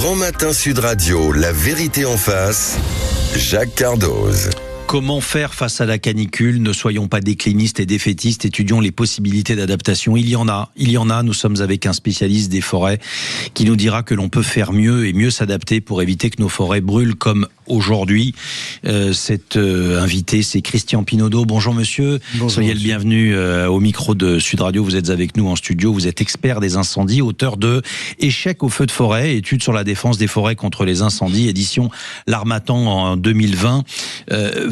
Grand Matin Sud Radio, la vérité en face, Jacques Cardoz. Comment faire face à la canicule ? Ne soyons pas déclinistes et défaitistes, étudions les possibilités d'adaptation. Il y en a. Nous sommes avec un spécialiste des forêts qui nous dira que l'on peut faire mieux et mieux s'adapter pour éviter que nos forêts brûlent comme aujourd'hui. Cet invité, c'est Christian Pinaudot. Bonjour monsieur. Bonjour, soyez le bienvenu au micro de Sud Radio. Vous êtes avec nous en studio. Vous êtes expert des incendies, auteur de Échec au feu de forêt, études sur la défense des forêts contre les incendies, édition L'Harmattan en 2020.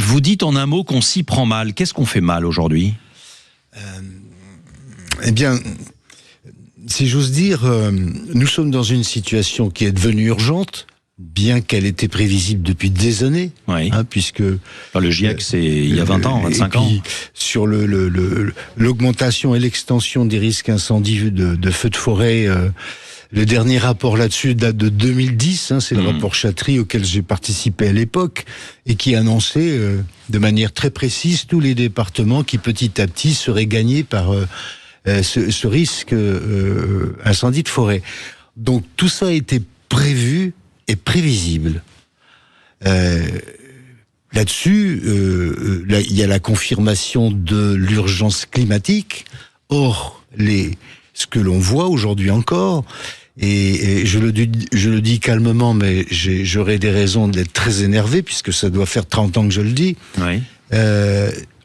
Vous dites en un mot qu'on s'y prend mal. Qu'est-ce qu'on fait mal aujourd'hui ? Eh bien, si j'ose dire, nous sommes dans une situation qui est devenue urgente, bien qu'elle était prévisible depuis des années, oui. Puisque... Le GIEC, c'est il y a 20 ans, 25 ans. Sur l'augmentation et l'extension des risques incendies de feux de forêt... le dernier rapport là-dessus date de 2010, c'est le rapport Chatry auquel j'ai participé à l'époque et qui annonçait de manière très précise tous les départements qui petit à petit seraient gagnés par ce risque incendie de forêt. Donc tout ça a été prévu et prévisible. Là-dessus, il y a la confirmation de l'urgence climatique. Or, ce que l'on voit aujourd'hui encore, et je le dis calmement, mais j'aurais des raisons d'être très énervé, puisque ça doit faire 30 ans que je le dis, oui.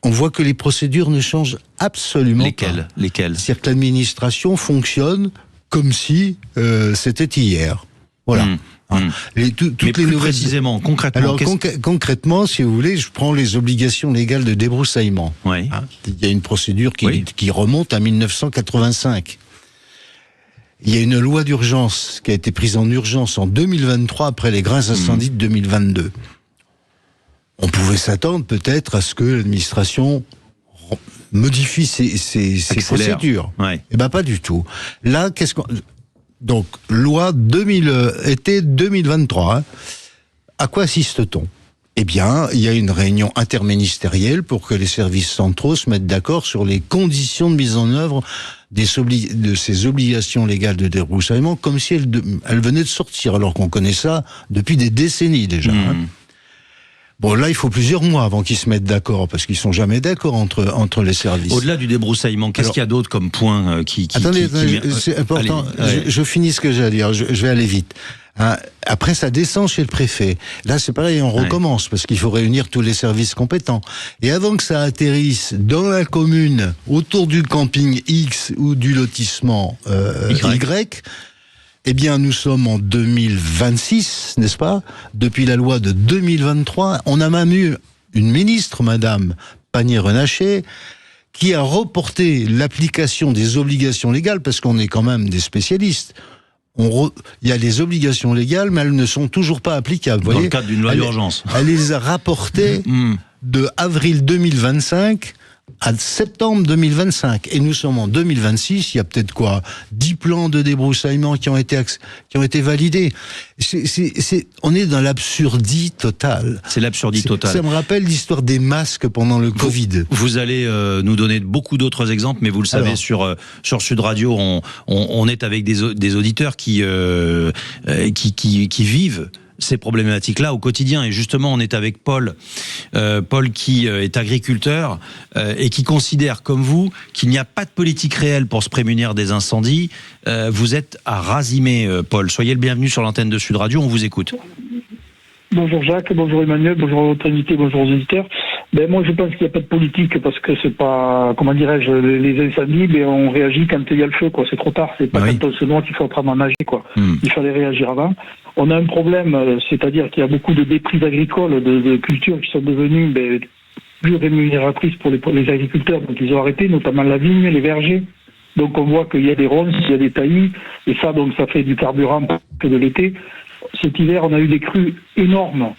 On voit que les procédures ne changent absolument pas. Lesquelles ? C'est-à-dire que l'administration fonctionne comme si c'était hier. Voilà. Toutes mais les plus nouvelles... précisément, concrètement. Alors concrètement, si vous voulez, je prends les obligations légales de débroussaillement. Oui. Il y a une procédure qui remonte à 1985. Il y a une loi d'urgence qui a été prise en urgence en 2023 après les grands incendies de 2022. On pouvait s'attendre peut-être à ce que l'administration modifie ses procédures. Ouais. Eh ben pas du tout. Là, donc, loi été 2023. À quoi assiste-t-on ? Eh bien, il y a une réunion interministérielle pour que les services centraux se mettent d'accord sur les conditions de mise en œuvre de ces obligations légales de débroussaillement, comme si elles venaient de sortir, alors qu'on connaît ça depuis des décennies déjà. Bon, là, il faut plusieurs mois avant qu'ils se mettent d'accord, parce qu'ils sont jamais d'accord entre les services. Au-delà du débroussaillement, qu'est-ce qu'il y a d'autre comme point Attendez, c'est important. Allez. Je finis ce que j'ai à dire. Je vais aller vite. Après, ça descend chez le préfet. Là, c'est pareil, on recommence, parce qu'il faut réunir tous les services compétents. Et avant que ça atterrisse dans la commune, autour du camping X ou du lotissement Y, eh bien, nous sommes en 2026, n'est-ce pas ? Depuis la loi de 2023, on a même eu une ministre, Madame Pannier-Runacher, qui a reporté l'application des obligations légales, parce qu'on est quand même des spécialistes. Il y a des obligations légales, mais elles ne sont toujours pas applicables. Dans le cadre d'une loi d'urgence. Elle les a rapportées de avril 2025 à septembre 2025. Et nous sommes en 2026, il y a peut-être 10 plans de débroussaillement qui ont été validés. On est dans l'absurdie totale. C'est l'absurdie totale. Ça me rappelle l'histoire des masques pendant le Covid. Vous allez nous donner beaucoup d'autres exemples, mais vous le savez, sur Sud Radio, on est avec des auditeurs qui vivent ces problématiques-là au quotidien. Et justement, on est avec Paul qui est agriculteur et qui considère, comme vous, qu'il n'y a pas de politique réelle pour se prémunir des incendies. Vous êtes à Razimé, Paul. Soyez le bienvenu sur l'antenne de Sud Radio, on vous écoute. Bonjour Jacques, bonjour Emmanuel, bonjour votre invité, bonjour aux auditeurs. Moi je pense qu'il n'y a pas de politique parce que c'est pas, comment dirais-je, les incendies, on réagit quand il y a le feu, c'est trop tard, c'est pas quand on se noie qu'il faut apprendre à nager, Il fallait réagir avant. On a un problème, c'est-à-dire qu'il y a beaucoup de déprises agricoles, de cultures qui sont devenues plus rémunératrices pour les agriculteurs, donc ils ont arrêté, notamment la vigne, les vergers. Donc on voit qu'il y a des ronces, il y a des taillis, et ça donc ça fait du carburant que de l'été. Cet hiver, on a eu des crues énormes.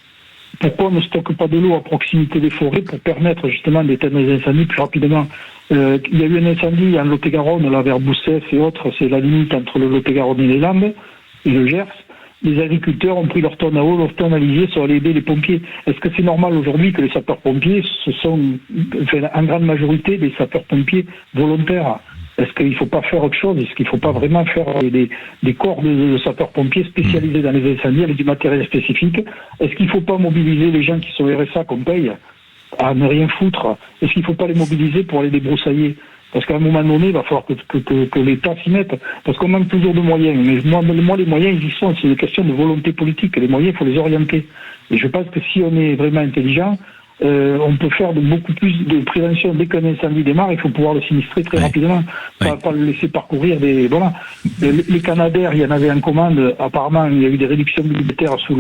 Pourquoi on ne stocke pas de l'eau à proximité des forêts pour permettre justement d'éteindre les incendies plus rapidement ? Il y a eu un incendie en Lot-et-Garonne, là, vers Boussef et autres, c'est la limite entre le Lot-et-Garonne et les Landes, et le Gers. Les agriculteurs ont pris leur tonne à eau, leur tonne à lisier, sont allés aider les pompiers. Est-ce que c'est normal aujourd'hui que les sapeurs-pompiers, ce sont en grande majorité des sapeurs-pompiers volontaires ? Est-ce qu'il ne faut pas faire autre chose? Est-ce qu'il ne faut pas vraiment faire des corps de sapeurs-pompiers spécialisés dans les incendies avec du matériel spécifique? Est-ce qu'il ne faut pas mobiliser les gens qui sont RSA qu'on paye à ne rien foutre? Est-ce qu'il ne faut pas les mobiliser pour aller débroussailler? Parce qu'à un moment donné, il va falloir que l'État s'y mette. Parce qu'on manque toujours de moyens. Mais moi, les moyens, ils y sont. C'est une question de volonté politique. Les moyens, il faut les orienter. Et je pense que si on est vraiment intelligent, on peut faire beaucoup plus de prévention. Dès qu'un incendie démarre, il faut pouvoir le sinistrer très rapidement. Pas le laisser parcourir des... Voilà. Les Canadair, il y en avait en commande. Apparemment, il y a eu des réductions budgétaires sous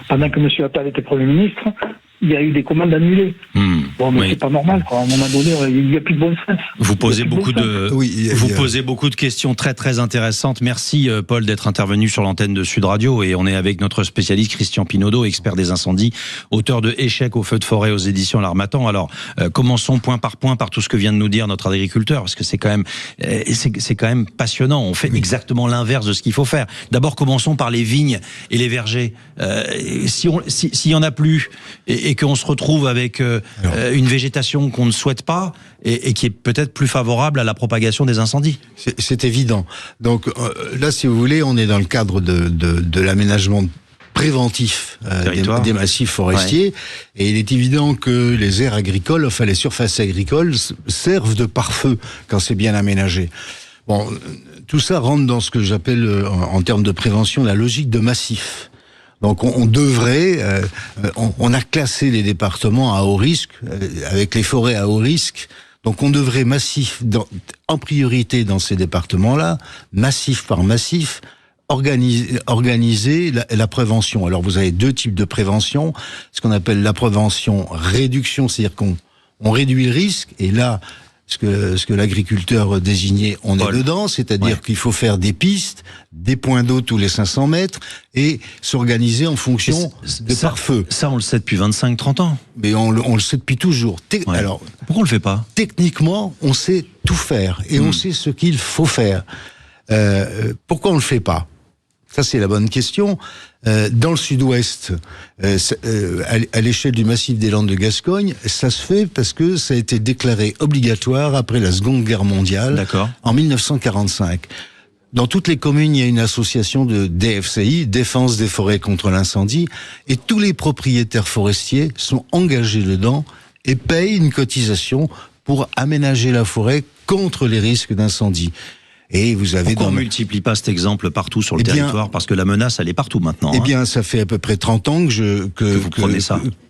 pendant que M. Attal était Premier ministre. Il y a eu des commandes annulées. Bon, mais c'est pas normal, quoi. À un moment donné, il n'y a plus de bon sens. Vous posez beaucoup de questions très très intéressantes. Merci Paul d'être intervenu sur l'antenne de Sud Radio, et on est avec notre spécialiste Christian Pinaudot, expert des incendies, auteur de Échec au feu de forêt aux éditions L'Harmattan. Alors commençons point par point par tout ce que vient de nous dire notre agriculteur, parce que c'est quand même passionnant. On fait exactement l'inverse de ce qu'il faut faire. D'abord commençons par les vignes et les vergers. S'il y en a plus et qu'on se retrouve avec une végétation qu'on ne souhaite pas et qui est peut-être plus favorable à la propagation des incendies. C'est évident. Donc là, si vous voulez, on est dans le cadre de l'aménagement préventif des massifs forestiers, et il est évident que les aires agricoles, enfin les surfaces agricoles, servent de pare-feu quand c'est bien aménagé. Bon, tout ça rentre dans ce que j'appelle, en termes de prévention, la logique de massif. Donc on devrait, on a classé les départements à haut risque, avec les forêts à haut risque. Donc on devrait en priorité dans ces départements-là, massif par massif, organiser la prévention. Alors vous avez deux types de prévention, ce qu'on appelle la prévention réduction, c'est-à-dire qu'on réduit le risque, et là, ce que l'agriculteur désignait, on est dedans, c'est-à-dire qu'il faut faire des pistes, des points d'eau tous les 500 mètres, et s'organiser en fonction de pare-feu. Ça, on le sait depuis 25-30 ans. Mais on le sait depuis toujours. Alors, pourquoi on le fait pas? Techniquement, on sait tout faire, et on sait ce qu'il faut faire. Pourquoi on le fait pas? Ça, c'est la bonne question. Dans le sud-ouest, à l'échelle du massif des Landes de Gascogne, ça se fait parce que ça a été déclaré obligatoire après la Seconde Guerre mondiale, en 1945. Dans toutes les communes, il y a une association de DFCI, Défense des forêts contre l'incendie, et tous les propriétaires forestiers sont engagés dedans et payent une cotisation pour aménager la forêt contre les risques d'incendie. Et vous avez Pourquoi on ne multiplie pas cet exemple partout sur le territoire? Parce que la menace, elle est partout maintenant. Eh bien, ça fait à peu près 30 ans que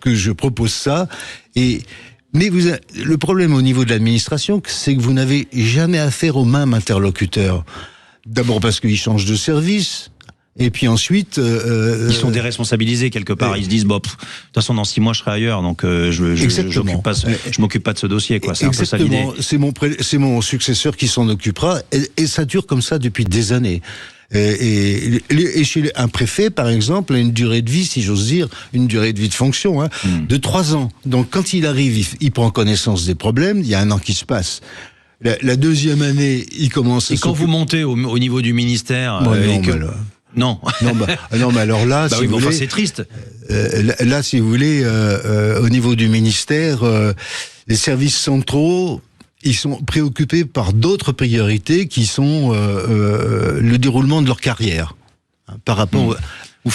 je propose ça. Mais le problème au niveau de l'administration, c'est que vous n'avez jamais affaire aux mêmes interlocuteurs. D'abord parce qu'ils changent de service. Et puis ensuite... ils sont déresponsabilisés quelque part. Ils se disent, bon, de toute façon, dans 6 mois, je serai ailleurs, donc je m'occupe pas de ce dossier, quoi. C'est un peu ça l'idée. C'est mon successeur qui s'en occupera, et ça dure comme ça depuis des années. Et chez un préfet, par exemple, a une durée de vie, si j'ose dire, une durée de vie de fonction, de 3 ans. Donc quand il arrive, il prend connaissance des problèmes, il y a 1 an qui se passe. La deuxième année, il commence... Et quand vous montez au niveau du ministère... Non, mais alors là, si vous voulez, c'est triste. Là, si vous voulez, au niveau du ministère, les services centraux, ils sont préoccupés par d'autres priorités qui sont le déroulement de leur carrière par rapport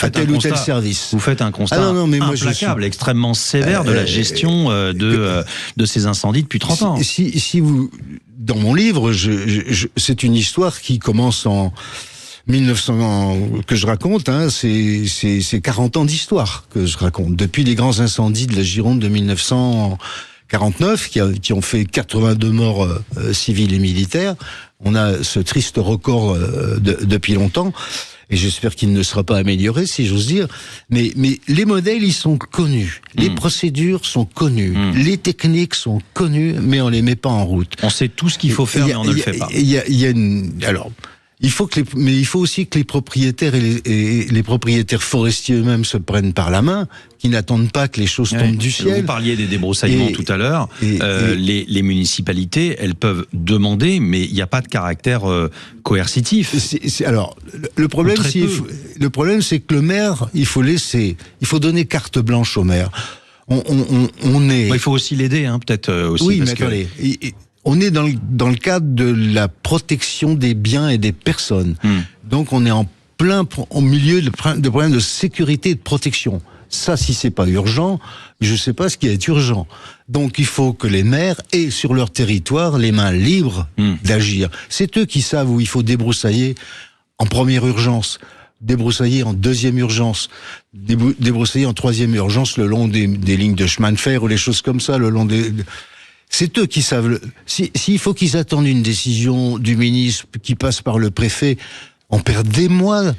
à tel ou tel service. Vous faites un constat implacable, extrêmement sévère de la gestion de ces incendies depuis 30 ans. Si vous, dans mon livre, c'est une histoire qui commence en 1900 que je raconte, c'est 40 ans d'histoire que je raconte. Depuis les grands incendies de la Gironde de 1949, qui ont fait 82 morts civils et militaires, on a ce triste record depuis longtemps, et j'espère qu'il ne sera pas amélioré, si j'ose dire. Mais les modèles, ils sont connus, les procédures sont connues, les techniques sont connues, mais on les met pas en route. On sait tout ce qu'il faut faire, mais on ne le fait pas. Il faut aussi que les propriétaires et les propriétaires forestiers eux-mêmes se prennent par la main, qui n'attendent pas que les choses tombent du ciel. Vous parliez des débroussaillements tout à l'heure. Les municipalités, elles peuvent demander, mais il n'y a pas de caractère coercitif. Alors, le problème, c'est que le maire, il faut donner carte blanche au maire. Il faut aussi l'aider, peut-être aussi. Oui, mais attendez. on est dans le cadre de la protection des biens et des personnes. Donc on est au milieu de problèmes de sécurité et de protection. Ça, si c'est pas urgent, je sais pas ce qui est urgent. Donc il faut que les maires aient sur leur territoire les mains libres d'agir. C'est eux qui savent où il faut débroussailler en première urgence, débroussailler en deuxième urgence, débroussailler en troisième urgence le long des lignes de chemin de fer ou les choses comme ça, le long des... C'est eux qui savent. S'il faut qu'ils attendent une décision du ministre qui passe par le préfet, on perd des mois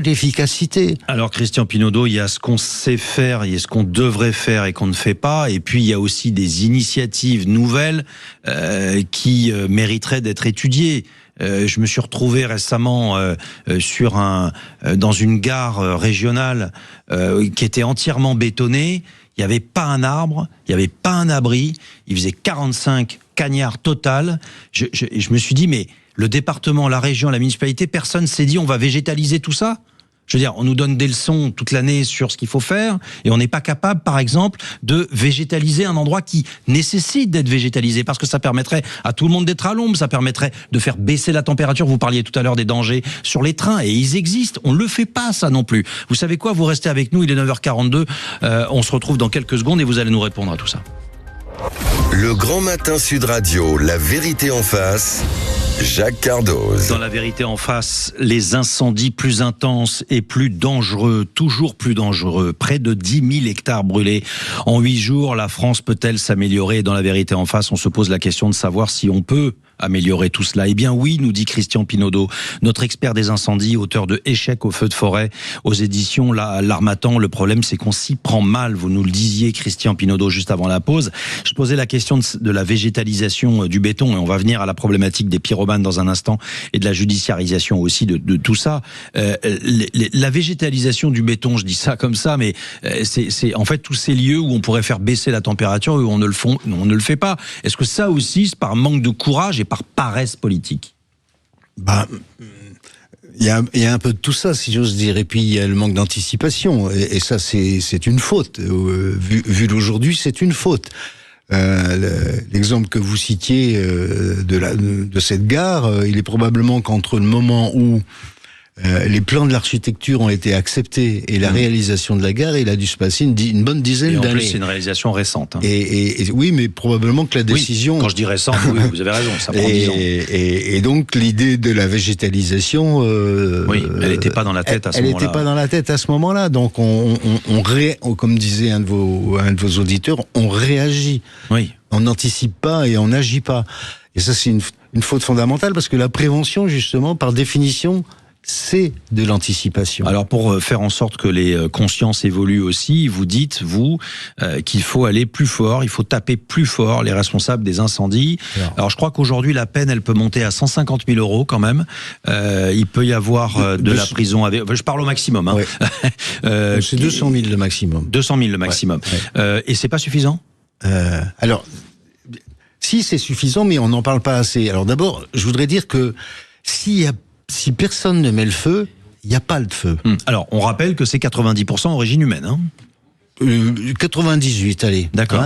d'efficacité. Alors Christian Pinaudot, il y a ce qu'on sait faire, il y a ce qu'on devrait faire et qu'on ne fait pas, et puis il y a aussi des initiatives nouvelles qui mériteraient d'être étudiées. Je me suis retrouvé récemment dans une gare régionale qui était entièrement bétonnée. Il n'y avait pas un arbre, il n'y avait pas un abri. Il faisait 45 cagnards total. Je me suis dit, mais le département, la région, la municipalité, personne s'est dit on va végétaliser tout ça. Je veux dire, on nous donne des leçons toute l'année sur ce qu'il faut faire et on n'est pas capable, par exemple, de végétaliser un endroit qui nécessite d'être végétalisé parce que ça permettrait à tout le monde d'être à l'ombre, ça permettrait de faire baisser la température. Vous parliez tout à l'heure des dangers sur les trains et ils existent. On ne le fait pas, ça non plus. Vous savez quoi? Vous restez avec nous, il est 9h42. On se retrouve dans quelques secondes et vous allez nous répondre à tout ça. Le Grand Matin Sud Radio, la vérité en face, Jacques Cardoz. Dans la vérité en face, les incendies plus intenses et plus dangereux, toujours plus dangereux. Près de 10 000 hectares brûlés en 8 jours. La France peut-elle s'améliorer? Dans la vérité en face, on se pose la question de savoir si on peut améliorer tout cela. Eh bien oui, nous dit Christian Pinaudot, notre expert des incendies, auteur de Échec au feu de forêt aux éditions L'Harmattan. Le problème, c'est qu'on s'y prend mal. Vous nous le disiez, Christian Pinaudot, juste avant la pause. Je posais la question de la végétalisation du béton et on va venir à la problématique des pyromanes dans un instant et de la judiciarisation aussi de tout ça. La végétalisation du béton, je dis ça comme ça, mais c'est en fait tous ces lieux où on pourrait faire baisser la température où on ne le fait pas. Est-ce que ça aussi, c'est par manque de courage et par paresse politique? Il y a un peu de tout ça, si j'ose dire. Et puis, il y a le manque d'anticipation. Et ça, c'est une faute. Vu d'aujourd'hui, c'est une faute. L'exemple que vous citiez de cette gare, il est probablement qu'entre le moment où les plans de l'architecture ont été acceptés et la réalisation de la gare, il a dû se passer une bonne dizaine d'années. En plus, c'est une réalisation récente. Hein. Et oui, mais probablement que la décision... Oui, quand je dis récente, oui, vous avez raison, ça prend 10 ans. Et donc, l'idée de la végétalisation... oui, elle n'était pas dans la tête à ce moment-là. Elle n'était pas dans la tête à ce moment-là. Donc, comme disait un de vos auditeurs, on réagit. Oui. On n'anticipe pas et on n'agit pas. Et ça, c'est une faute fondamentale parce que la prévention, justement, par définition... c'est de l'anticipation. Alors pour faire en sorte que les consciences évoluent aussi, vous dites, vous, qu'il faut aller plus fort, il faut taper plus fort les responsables des incendies. Alors je crois qu'aujourd'hui la peine, elle peut monter à 150 000 € quand même. Il peut y avoir de la prison avec... Je parle au maximum. Hein. Ouais. C'est 200 000 le maximum. 200 000 le maximum. Ouais. Et c'est pas suffisant? Alors, si c'est suffisant, mais on n'en parle pas assez. Alors d'abord, je voudrais dire que si personne ne met le feu, il n'y a pas de feu. Alors, on rappelle que c'est 90% origine humaine. Hein 98, allez. D'accord.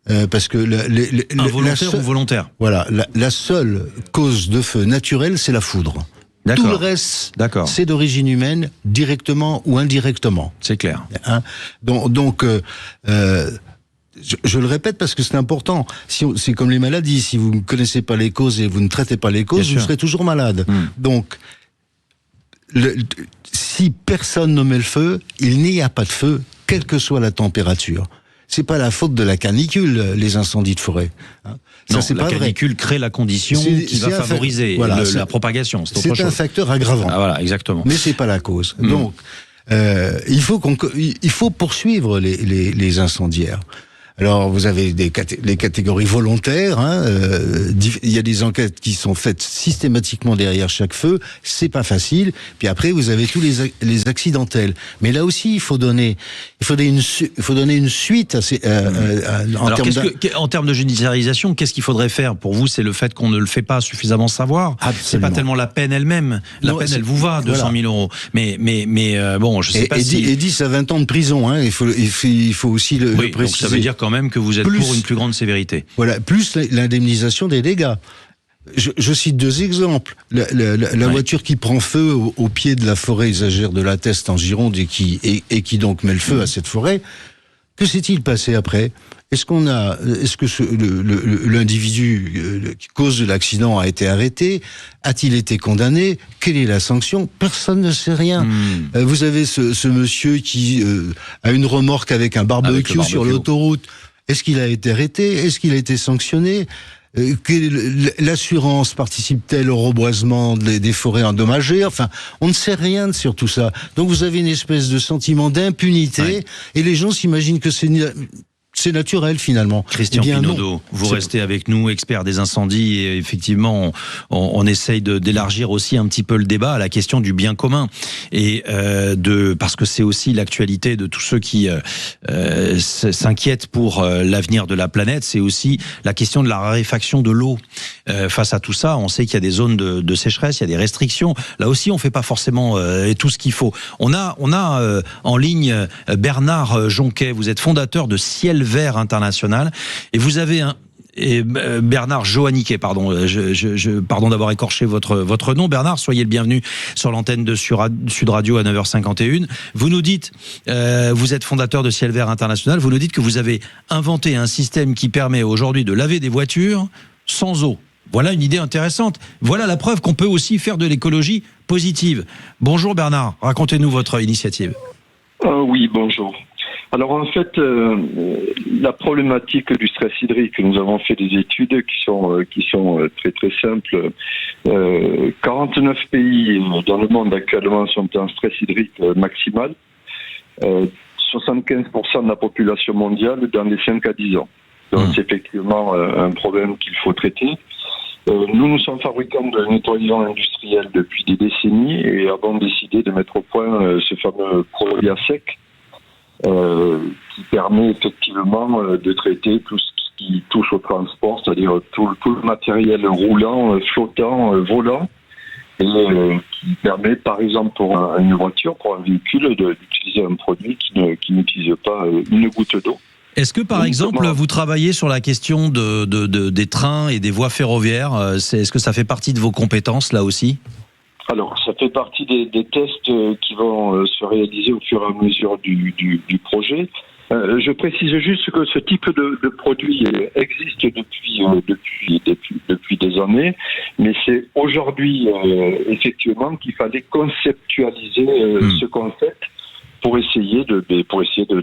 Hein parce que involontaire ou volontaire. Voilà, la seule cause de feu naturel, c'est la foudre. D'accord. Tout le reste, c'est d'origine humaine, directement ou indirectement. C'est clair. Hein donc je le répète parce que c'est important. C'est comme les maladies. Si vous ne connaissez pas les causes et vous ne traitez pas les causes, vous serez toujours malade. Donc, si personne ne met le feu, il n'y a pas de feu, quelle que soit la température. C'est pas la faute de la canicule, les incendies de forêt. Hein. Non, ça, la canicule crée la condition qui va favoriser la propagation. C'est un facteur aggravant. Ah, voilà, exactement. Mais c'est pas la cause. Donc, il faut poursuivre les incendiaires. Alors, vous avez les catégories volontaires. Il y a des enquêtes qui sont faites systématiquement derrière chaque feu. C'est pas facile. Puis après, vous avez tous les accidentels. Mais là aussi, il faut donner une suite à ces. En termes de judiciarisation, qu'est-ce qu'il faudrait faire pour vous? C'est le fait qu'on ne le fait pas suffisamment savoir. Absolument. C'est pas tellement la peine elle-même. La peine, elle vous va, 200 000 €. Mais bon, je sais pas si. Et 10 à 20 ans de prison. Il faut aussi le préciser. Donc ça veut dire quand même que vous êtes pour une plus grande sévérité. Voilà, plus l'indemnisation des dégâts. Je cite 2 exemples. La voiture qui prend feu au pied de la forêt usagère de la Teste en Gironde et qui donc met le feu à cette forêt. Que s'est-il passé après ? Est-ce que l'individu qui cause de l'accident a été arrêté ? A-t-il été condamné ? Quelle est la sanction ? Personne ne sait rien. Vous avez ce monsieur qui a une remorque avec un barbecue sur l'autoroute. Est-ce qu'il a été arrêté ? Est-ce qu'il a été sanctionné ? L'assurance participe-t-elle au reboisement des forêts endommagées ? Enfin, on ne sait rien sur tout ça. Donc vous avez une espèce de sentiment d'impunité et les gens s'imaginent que c'est naturel finalement. Christian Pinaudot, vous restez avec nous, expert des incendies, et effectivement, on essaye d'élargir aussi un petit peu le débat à la question du bien commun, et parce que c'est aussi l'actualité de tous ceux qui s'inquiètent pour l'avenir de la planète. C'est aussi la question de la raréfaction de l'eau. Face à tout ça, on sait qu'il y a des zones de sécheresse, il y a des restrictions. Là aussi, on fait pas forcément tout ce qu'il faut. On a en ligne Bernard Jonquet. Vous êtes fondateur de Ciel Vert International, et vous avez Bernard Joanniquet, pardon, pardon d'avoir écorché votre nom. Bernard, soyez le bienvenu sur l'antenne de Sud Radio à 9h51. Vous nous dites, vous êtes fondateur de Ciel Vert International, vous nous dites que vous avez inventé un système qui permet aujourd'hui de laver des voitures sans eau. Voilà une idée intéressante. Voilà la preuve qu'on peut aussi faire de l'écologie positive. Bonjour Bernard, racontez-nous votre initiative. Oui, bonjour. Alors en fait, la problématique du stress hydrique, nous avons fait des études qui sont très très simples. 49 pays dans le monde actuellement sont en stress hydrique maximal. 75% de la population mondiale dans les 5 à 10 ans. Donc c'est effectivement un problème qu'il faut traiter. Nous sommes fabricants de nettoyants industriels depuis des décennies et avons décidé de mettre au point ce fameux produit à sec qui permet effectivement de traiter tout ce qui touche au transport, c'est-à-dire tout le matériel roulant, flottant, volant, et qui permet par exemple pour une voiture, pour un véhicule, d'utiliser un produit qui n'utilise pas une goutte d'eau. Est-ce que, par exemple, vous travaillez sur la question des trains et des voies ferroviaires ? Est-ce que ça fait partie de vos compétences, là aussi ? Alors, ça fait partie des tests qui vont se réaliser au fur et à mesure du projet. Je précise juste que ce type de produit existe depuis des années, mais c'est aujourd'hui, effectivement, qu'il fallait conceptualiser ce concept pour essayer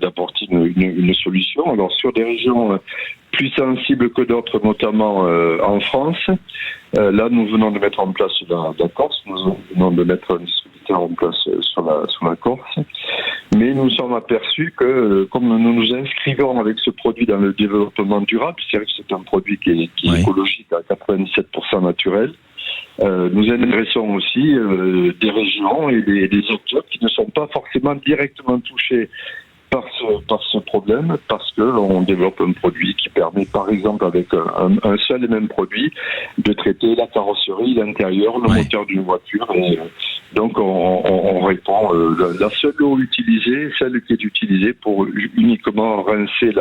d'apporter une solution. Alors sur des régions plus sensibles que d'autres, notamment en France, là nous venons de mettre en place la Corse, nous venons de mettre un distributeur en place sur la Corse, mais nous sommes aperçus que comme nous nous inscrivons avec ce produit dans le développement durable, c'est-à-dire que c'est un produit qui est écologique à 97% naturel, nous intéressons aussi des régions et des acteurs qui ne sont pas forcément directement touchés par ce problème, parce que on développe un produit qui permet, par exemple, avec un seul et même produit, de traiter la carrosserie, l'intérieur, le moteur d'une voiture. Et donc, on répond. La seule eau utilisée, celle qui est utilisée pour uniquement rincer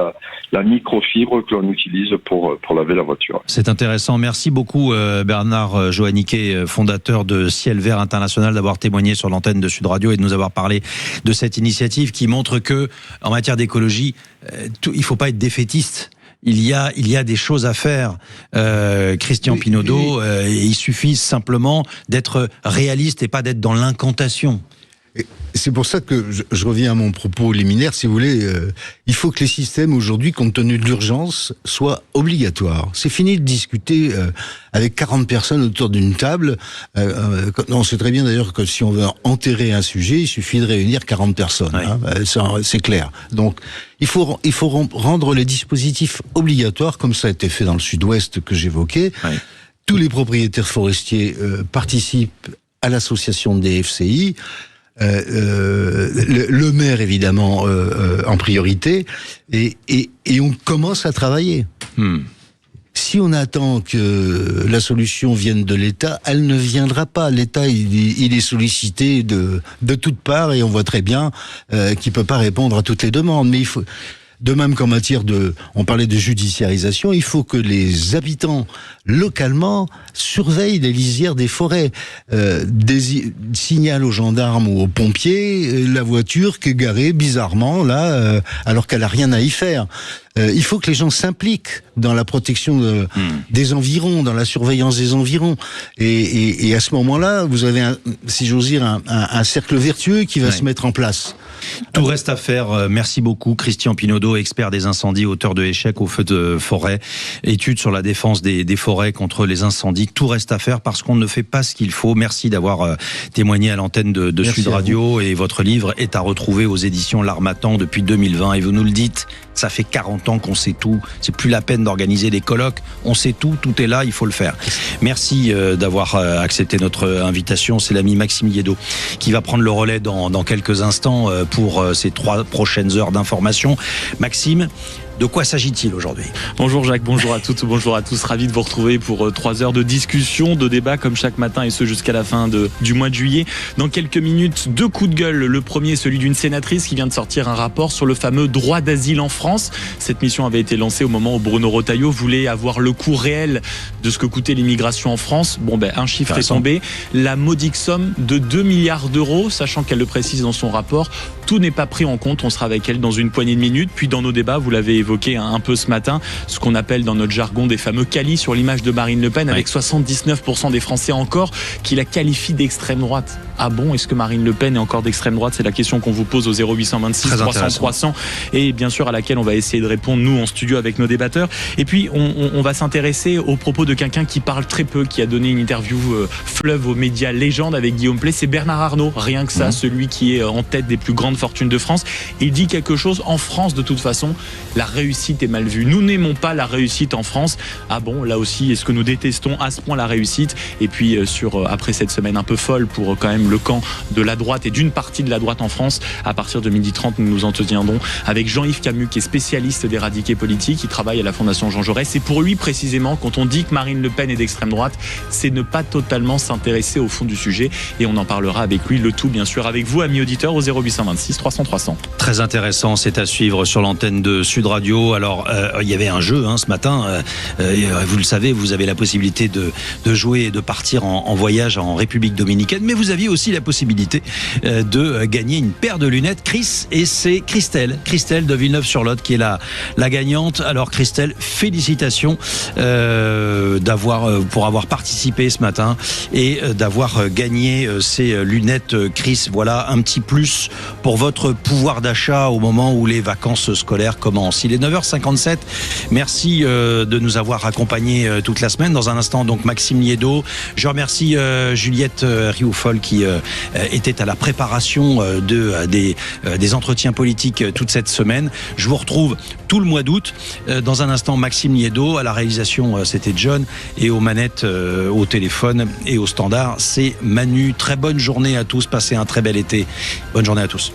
la microfibre que l'on utilise pour laver la voiture. C'est intéressant. Merci beaucoup, Bernard Joanniquet, fondateur de Ciel Vert International, d'avoir témoigné sur l'antenne de Sud Radio et de nous avoir parlé de cette initiative qui montre que, en matière d'écologie, il ne faut pas être défaitiste. Il y a des choses à faire, Christian Pinaudot. Il suffit simplement d'être réaliste et pas d'être dans l'incantation. C'est pour ça que je reviens à mon propos liminaire, si vous voulez. Il faut que les systèmes aujourd'hui, compte tenu de l'urgence, soient obligatoires. C'est fini de discuter avec 40 personnes autour d'une table. On sait très bien d'ailleurs que si on veut enterrer un sujet, il suffit de réunir 40 personnes. C'est clair. Donc il faut rendre les dispositifs obligatoires, comme ça a été fait dans le Sud-Ouest que j'évoquais. Tous les propriétaires forestiers participent à l'association des FCI. Le maire évidemment en priorité et on commence à travailler. Si on attend que la solution vienne de l'État, elle ne viendra pas. L'État il est sollicité de toutes parts et on voit très bien qu'il peut pas répondre à toutes les demandes. Mais De même qu'en matière on parlait de judiciarisation, il faut que les habitants localement surveillent les lisières des forêts, signalent aux gendarmes ou aux pompiers la voiture qui est garée bizarrement là, alors qu'elle a rien à y faire. Il faut que les gens s'impliquent dans la protection des environs, dans la surveillance des environs. Et à ce moment-là, vous avez, si j'ose dire, un cercle vertueux qui va se mettre en place. Tout reste à faire. Merci beaucoup, Christian Pinaudot, expert des incendies, auteur de Échec au feu de forêt, étude sur la défense des forêts contre les incendies. Tout reste à faire parce qu'on ne fait pas ce qu'il faut. Merci d'avoir témoigné à l'antenne de Sud Radio, et votre livre est à retrouver aux éditions L'Harmattan depuis 2020. Et vous nous le dites, ça fait 40 ans qu'on sait tout. C'est plus la peine d'organiser des colloques. On sait tout est là, il faut le faire. Merci d'avoir accepté notre invitation. C'est l'ami Maxime Liédot qui va prendre le relais dans quelques instants pour ces 3 prochaines heures d'information. Maxime, de quoi s'agit-il aujourd'hui ? Bonjour Jacques, bonjour à toutes, bonjour à tous. Ravi de vous retrouver pour 3 heures de discussion, de débat comme chaque matin, et ce jusqu'à la fin du mois de juillet. Dans quelques minutes, 2 coups de gueule. Le premier, celui d'une sénatrice qui vient de sortir un rapport sur le fameux droit d'asile en France. Cette mission avait été lancée au moment où Bruno Retailleau voulait avoir le coût réel de ce que coûtait l'immigration en France. Un chiffre est tombé. La modique somme de 2 milliards d'euros, sachant qu'elle le précise dans son rapport. Tout n'est pas pris en compte. On sera avec elle dans une poignée de minutes. Puis dans nos débats, vous l'avez évoqué un peu ce matin, ce qu'on appelle dans notre jargon des fameux qualis sur l'image de Marine Le Pen, avec 79% des Français encore qui la qualifient d'extrême droite. Ah bon, est-ce que Marine Le Pen est encore d'extrême droite ? C'est la question qu'on vous pose au 0826 300 300, et bien sûr à laquelle on va essayer de répondre nous en studio avec nos débatteurs. Et puis on va s'intéresser aux propos de quelqu'un qui parle très peu, qui a donné une interview fleuve aux médias Légende avec Guillaume Pley. C'est Bernard Arnault, rien que ça, celui qui est en tête des plus grandes fortunes de France. Il dit quelque chose: en France, de toute façon, la réussite est mal vue. Nous n'aimons pas la réussite en France. Ah bon, là aussi, est-ce que nous détestons à ce point la réussite ? Et puis après cette semaine un peu folle pour quand même le camp de la droite et d'une partie de la droite en France, à partir de 12h30, nous nous entretiendrons avec Jean-Yves Camus, qui est spécialiste des radiqués politiques. Il travaille à la Fondation Jean Jaurès. Et pour lui, précisément, quand on dit que Marine Le Pen est d'extrême droite, c'est ne pas totalement s'intéresser au fond du sujet. Et on en parlera avec lui, le tout bien sûr avec vous, amis auditeurs, au 0826 300 300. Très intéressant, c'est à suivre sur l'antenne de Sud Radio. Alors, il y avait un jeu ce matin. Vous le savez, vous avez la possibilité de jouer et de partir en voyage en République Dominicaine, mais vous aviez aussi la possibilité de gagner une paire de lunettes Chris, et c'est Christelle de Villeneuve-sur-Lot qui est la gagnante. Alors Christelle, félicitations pour avoir participé ce matin et d'avoir gagné ces lunettes Chris. Voilà un petit plus pour votre pouvoir d'achat au moment où les vacances scolaires commencent. Il est 9h57. Merci de nous avoir accompagnés toute la semaine. Dans un instant, donc, Maxime Liédot. Je remercie Juliette Rioufol qui était à la préparation des entretiens politiques toute cette semaine. Je vous retrouve tout le mois d'août. Dans un instant, Maxime Liédot. À la réalisation, c'était John. Et aux manettes, au téléphone et au standard, c'est Manu. Très bonne journée à tous. Passez un très bel été. Bonne journée à tous.